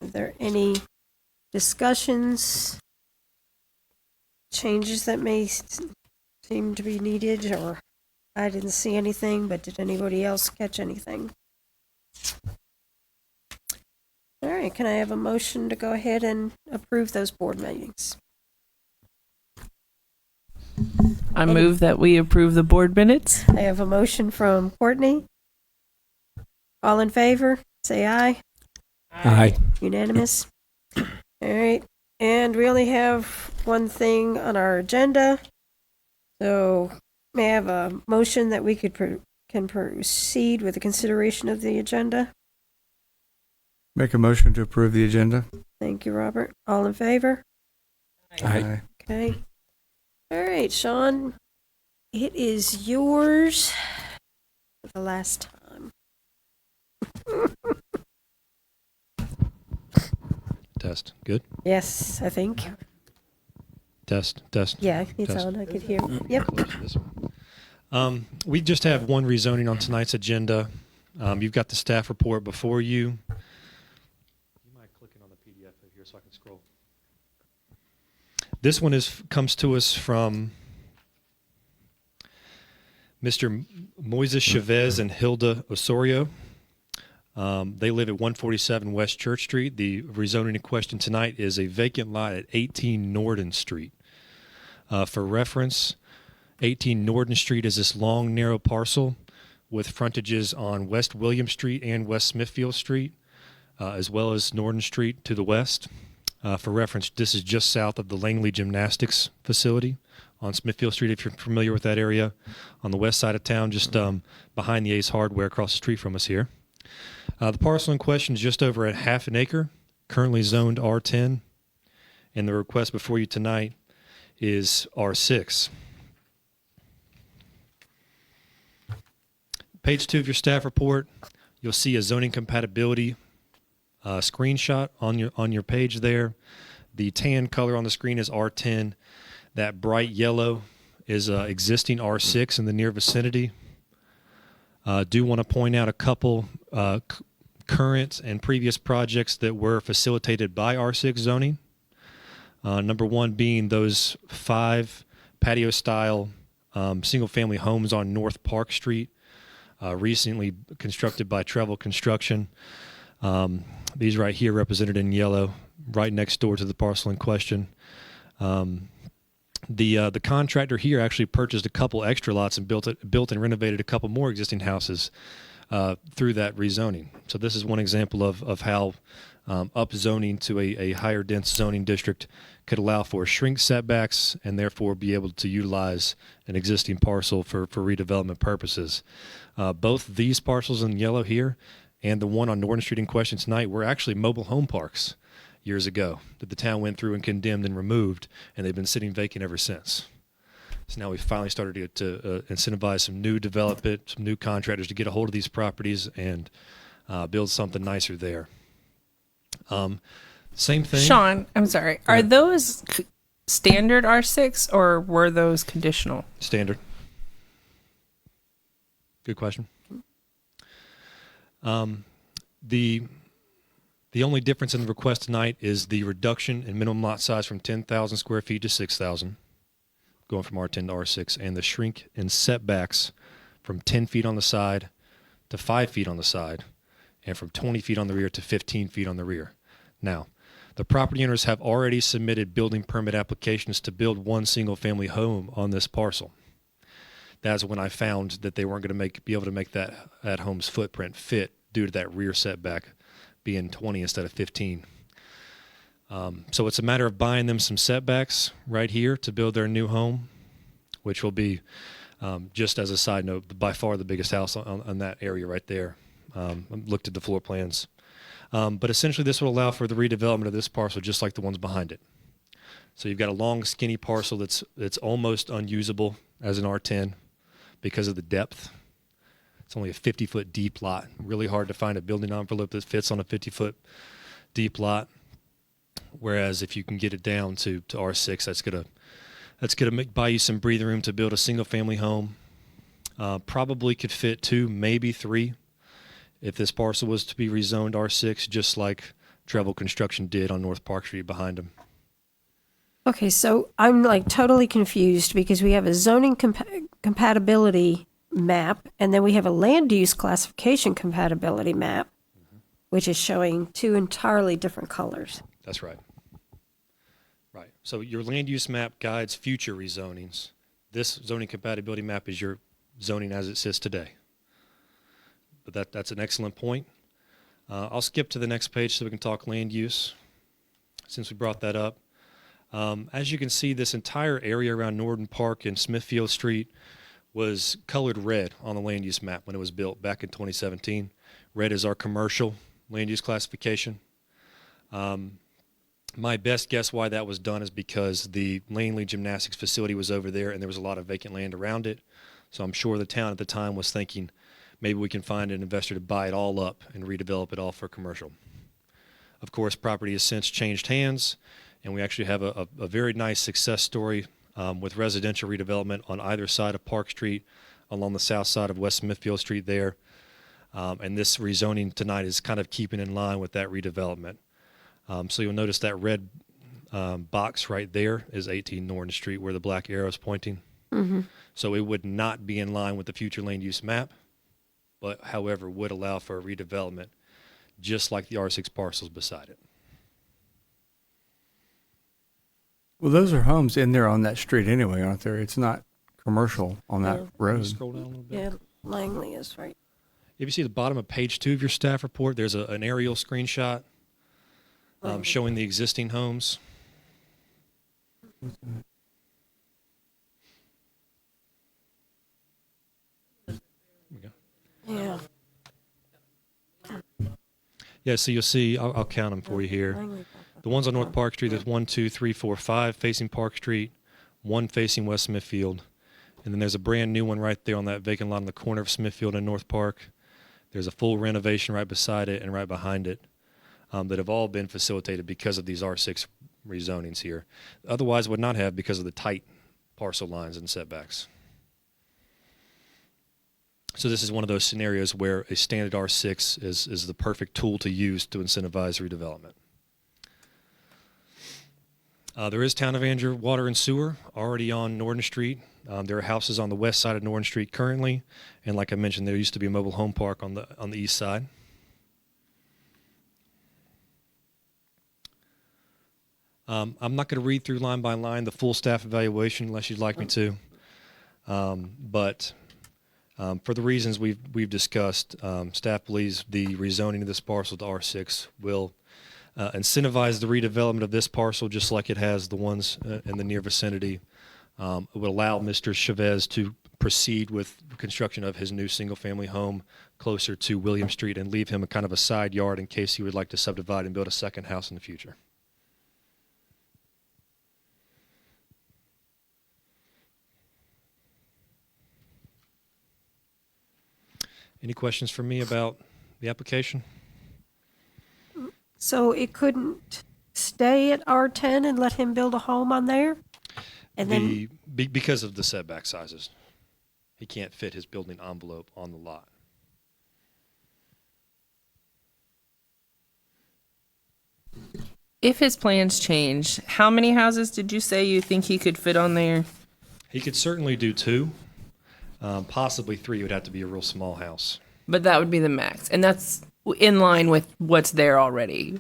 Are there any discussions, changes that may seem to be needed, or I didn't see anything, but did anybody else catch anything? All right, can I have a motion to go ahead and approve those board meetings? I move that we approve the board minutes. I have a motion from Courtney. All in favor, say aye. Aye. Unanimous. All right, and we only have one thing on our agenda. So may I have a motion that we can proceed with the consideration of the agenda? Make a motion to approve the agenda. Thank you, Robert. All in favor? Aye. Okay. All right, Sean, it is yours for the last time. Test. Good. Yes, I think. Test. Yeah, it's Test. on. I could hear. Yep. We just have one rezoning on tonight's agenda. You've got the staff report before you. You mind clicking on the PDF over here so I can scroll? This one comes to us from Mr. Moises Chavez and Hilda Osorio. They live at 147 West Church Street. The rezoning in question tonight is a vacant lot at 18 Norden Street. For reference, 18 Norden Street is this long, narrow parcel with frontages on West William Street and West Smithfield Street, as well as Norden Street to the west. For reference, this is just south of the Langley Gymnastics facility on Smithfield Street, if you're familiar with that area, on the west side of town, just behind the Ace Hardware across the street from us here. The parcel in question is just over at half an acre, currently zoned R10, and the request before you tonight is R6. Page 2 of your staff report, you'll see a zoning compatibility screenshot on your page there. The tan color on the screen is R10. That bright yellow is existing R6 in the near vicinity. Do want to point out a couple current and previous projects that were facilitated by R6 zoning. Number one being those 5 patio-style single-family homes on North Park Street, recently constructed by Trevel Construction. These right here represented in yellow, right next door to the parcel in question. The contractor here actually purchased a couple extra lots and built and renovated a couple more existing houses through that rezoning. So this is one example of how upzoning to a higher dense zoning district could allow for shrink setbacks and therefore be able to utilize an existing parcel for redevelopment purposes. Both these parcels in yellow here and the one on Norden Street in question tonight were actually mobile home parks years ago that the town went through and condemned and removed, and they've been sitting vacant ever since. So now we've finally started to incentivize some new development, some new contractors to get a hold of these properties and build something nicer there. Same thing. Sean, I'm sorry. Are those standard R6 or were those conditional? Standard. Good question. The only difference in the request tonight is the reduction in minimum lot size from 10,000 square feet to 6,000, going from R10 to R6, and the shrink in setbacks from 10 feet on the side to 5 feet on the side, and from 20 feet on the rear to 15 feet on the rear. Now, the property owners have already submitted building permit applications to build one single-family home on this parcel. That's when I found that they weren't going to be able to make that home's footprint fit due to that rear setback being 20 instead of 15. So it's a matter of buying them some setbacks right here to build their new home, which will be, just as a side note, by far the biggest house on that area right there. Looked at the floor plans. But essentially this will allow for the redevelopment of this parcel just like the ones behind it. So you've got a long, skinny parcel that's almost unusable as an R10 because of the depth. It's only a 50-foot deep lot. Really hard to find a building envelope that fits on a 50-foot deep lot. Whereas if you can get it down to R6, that's gonna buy you some breathing room to build a single-family home. Probably could fit 2, maybe 3, if this parcel was to be rezoned R6, just like Treble Construction did on North Park Street behind them. Okay, so I'm like totally confused because we have a zoning compatibility map and then we have a land use classification compatibility map, which is showing two entirely different colors. That's right. Right. So your land use map guides future rezonings. This zoning compatibility map is your zoning as it sits today. But that's an excellent point. I'll skip to the next page so we can talk land use, since we brought that up. As you can see, this entire area around Norton Park and Smithfield Street was colored red on the land use map when it was built back in 2017. Red is our commercial land use classification. My best guess why that was done is because the Langley Gymnastics facility was over there and there was a lot of vacant land around it. So I'm sure the town at the time was thinking maybe we can find an investor to buy it all up and redevelop it all for commercial. Of course, property has since changed hands, and we actually have a very nice success story with residential redevelopment on either side of Park Street, along the south side of West Smithfield Street there. And this rezoning tonight is kind of keeping in line with that redevelopment. So you'll notice that red box right there is 18 Norton Street where the black arrow is pointing. Mm-hmm. So it would not be in line with the future land use map, but however would allow for a redevelopment just like the R6 parcels beside it. Well, those are homes in there on that street anyway, aren't there? It's not commercial on that Yeah. road. Scroll down a little bit. Yeah, Langley is right. If you see the bottom of page 2 of your staff report, there's an aerial screenshot showing the existing homes. Yeah. Yeah, so you'll see, I'll count them for you here. Langley. The ones on North Park Street, there's 1, 2, 3, 4, 5 facing Park Street, 1 facing West Smithfield. And then there's a brand new one right there on that vacant lot on the corner of Smithfield and North Park. There's a full renovation right beside it and right behind it that have all been facilitated because of these R6 rezonings here. Otherwise would not have because of the tight parcel lines and setbacks. So this is one of those scenarios where a standard R6 is the perfect tool to use to incentivize redevelopment. There is Town of Andrew Water and Sewer already on Norton Street. There are houses on the west side of Norton Street currently, and like I mentioned, there used to be a mobile home park on the east side. I'm not going to read through line by line the full staff evaluation unless you'd like me to, but for the reasons we've discussed, staff believes the rezoning of this parcel to R6 will incentivize the redevelopment of this parcel just like it has the ones in the near vicinity. It would allow Mr. Chavez to proceed with construction of his new single-family home closer to William Street and leave him a kind of a side yard in case he would like to subdivide and build a second house in the future. Any questions for me about the application? So it couldn't stay at R10 and let him build a home on there? And then, Because of the setback sizes. He can't fit his building envelope on the lot. If his plans change, how many houses did you say you think he could fit on there? He could certainly do 2, possibly 3. It would have to be a real small house. But that would be the max. And that's in line with what's there already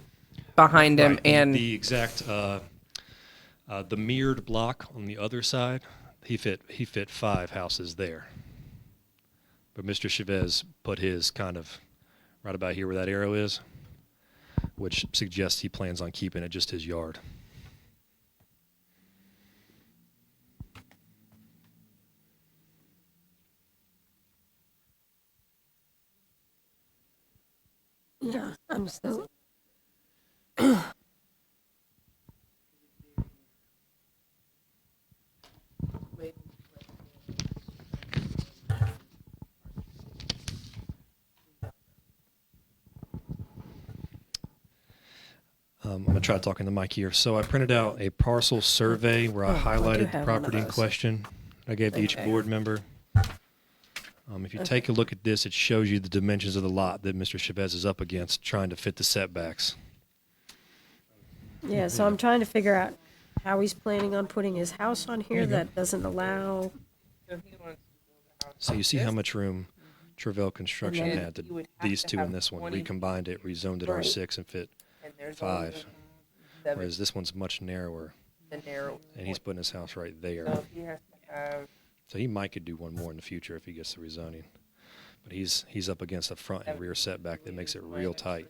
behind him. Right. And the exact, the mirrored block on the other side, he fit 5 houses there. But Mr. Chavez put his kind of right about here where that arrow is, which suggests he plans on keeping it just his yard. yeah, I'm still. I'm going to try talking to Mike here. So I printed out a parcel survey where I Oh, I do highlighted the have one of property in those. question. I gave to each Okay. board member. If you take a look at this, it shows you the dimensions of the lot that Mr. Chavez is up against, trying to fit the setbacks. Yeah, so I'm trying to figure out how he's planning on putting his house on here that doesn't allow, So you see how much room Travell Construction then had you to would have these to two have and this one. 20. We combined it, rezoned it Right. R6 and fit And there's 5. Seven, Whereas this one's much narrower, the narrow. and he's putting his house right there. So he has to have So he might could do one more in the future if he gets the rezoning. But he's up against a front and rear setback that makes it real tight.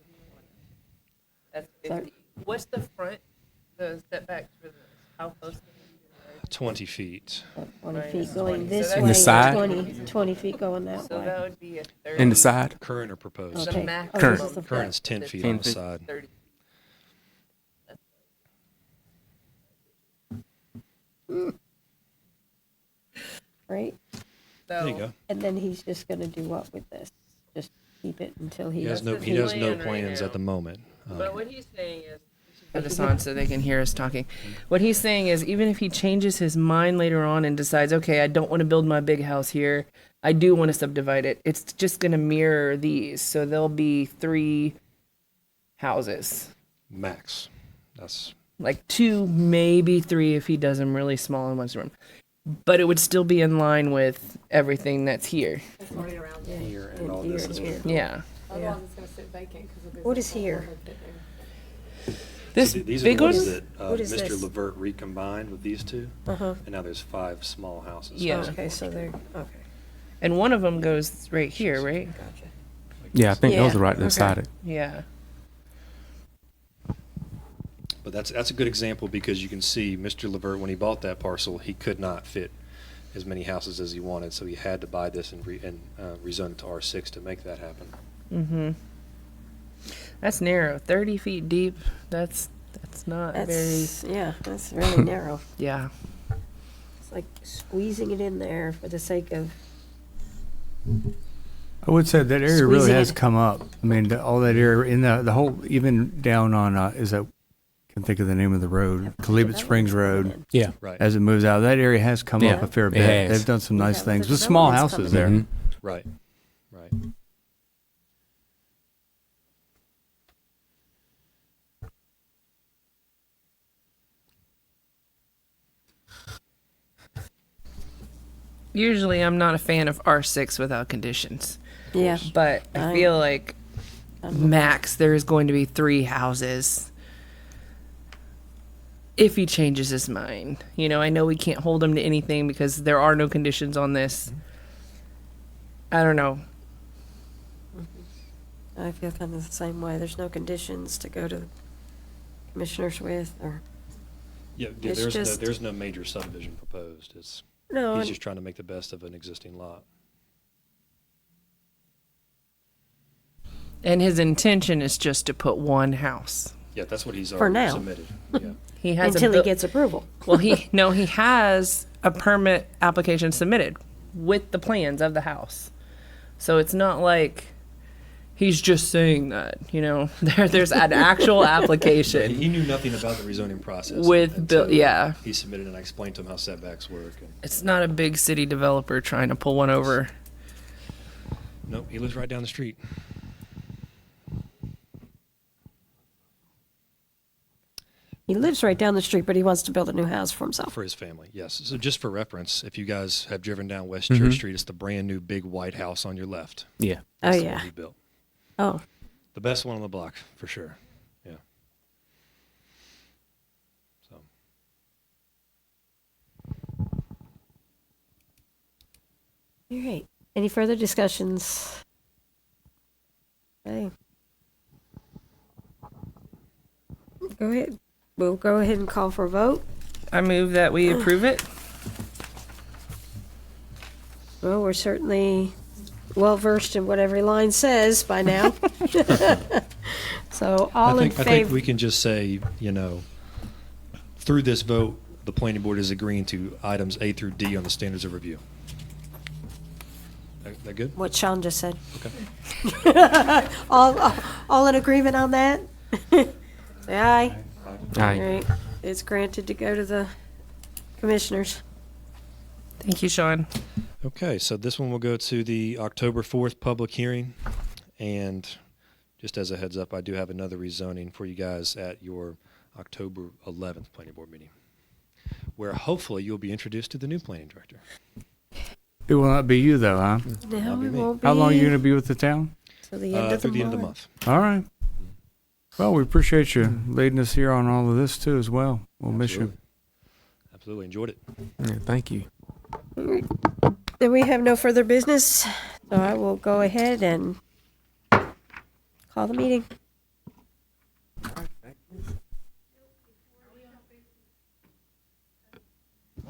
that's 50. What's the front, the setbacks for this? How close? 20 feet. 20 Minus feet going 20. this So way, In the side? 20 feet going that So way. that would be a 30. In the side? Current or proposed? Okay. The maximum. Oh, Current. this is the Current front. is 10 feet 10 on the feet. side. 30. Right? So There you go. And then he's just gonna do what with this? Just keep it until he. He has no That's he his has no plan right plans now. at the moment. But what he's saying is, Put this on so they can hear us talking. What he's saying is, even if he changes his mind later on and decides, okay, I don't want to build my big house here, I do want to subdivide it. It's just going to mirror these, so there'll be 3 houses, Max. That's like 2, maybe 3 if he does them really small in one room. But it would still be in line with everything that's here. here and all here this and is here. Yeah. Yeah. What is here? This these are big the ones one? that What is Mr. this? Levert recombined with these two, Uh-huh. and now there's 5 small houses. Yeah. Okay, so they're, okay. And one of them goes right here, right? Gotcha. Yeah, I think those Yeah, are right okay. beside it. Yeah. But that's a good example because you can see Mr. Levert, when he bought that parcel, he could not fit as many houses as he wanted, so he had to buy this and rezone it to R6 to make that happen. Mm-hmm. That's narrow. 30 feet deep. That's not That's, yeah, that's really narrow. very. Yeah. It's like squeezing it in there for the sake of, I would say that area really Squeezing has it. come up. I mean, all that area in the whole, even down on, is that, can think of the name of the road, Calebit Springs Road. Yeah. Right. As it moves out, that area has come Yeah, up a fair it bit. has. They've done some Yeah, nice but things the with small development's houses coming there. Mhm. Right. Right. Usually, I'm not a fan of R6 without conditions, yeah. but I feel like max there is going to be 3 houses. If he changes his mind, I know we can't hold him to anything because there are no conditions on this. I don't know. I feel kind of the same way. There's no conditions to go to the commissioners with, or, Yeah, It's just- there's no major subdivision proposed. It's no, he's and- just trying to make the best of an existing lot. And his intention is just to put one house. Yeah, that's what he's For already now. submitted. Yeah. He has until he buil- gets approval. Well, he has a permit application submitted with the plans of the house. So it's not like he's just saying that, there's an actual application He knew nothing about the rezoning process with until yeah. he submitted, and I explained to him how setbacks work. And, It's not a big city developer trying to pull one over. nope, he lives right down the street. He lives right down the street, but he wants to build a new house for himself. For his family, yes. So just for reference, if you guys have driven down West Mhm. Church Street, it's the brand new big white house on your left. Yeah. Oh, That's the one yeah. he built. Oh, The best one on the block, for sure. Yeah. So all right. Any further discussions? Okay. Go ahead. We'll go ahead and call for a vote. I move that we approve it. Well, we're certainly well-versed in what every line says by now. So all in I think favor, we can just say, through this vote, the planning board is agreeing to items A through D on the standards of review. That good? what Sean just said. Okay. All in agreement on that? Say aye. All Aye. right. It's granted to go to the commissioners. Thank you, Sean. Okay, so this one will go to the October 4th public hearing. And just as a heads up, I do have another rezoning for you guys at your October 11th planning board meeting, where hopefully you'll be introduced to the new planning director. It will not be you, though, huh? No, That'll be it me. won't be. How long are you going to be with the town? Till the end of Through the the end of the month. month. All right. Well, we appreciate you leading us here on all of this, too, as well. We'll miss you. Absolutely. Enjoyed it. Yeah, thank you. Then we have no further business, so I will go ahead and call the meeting.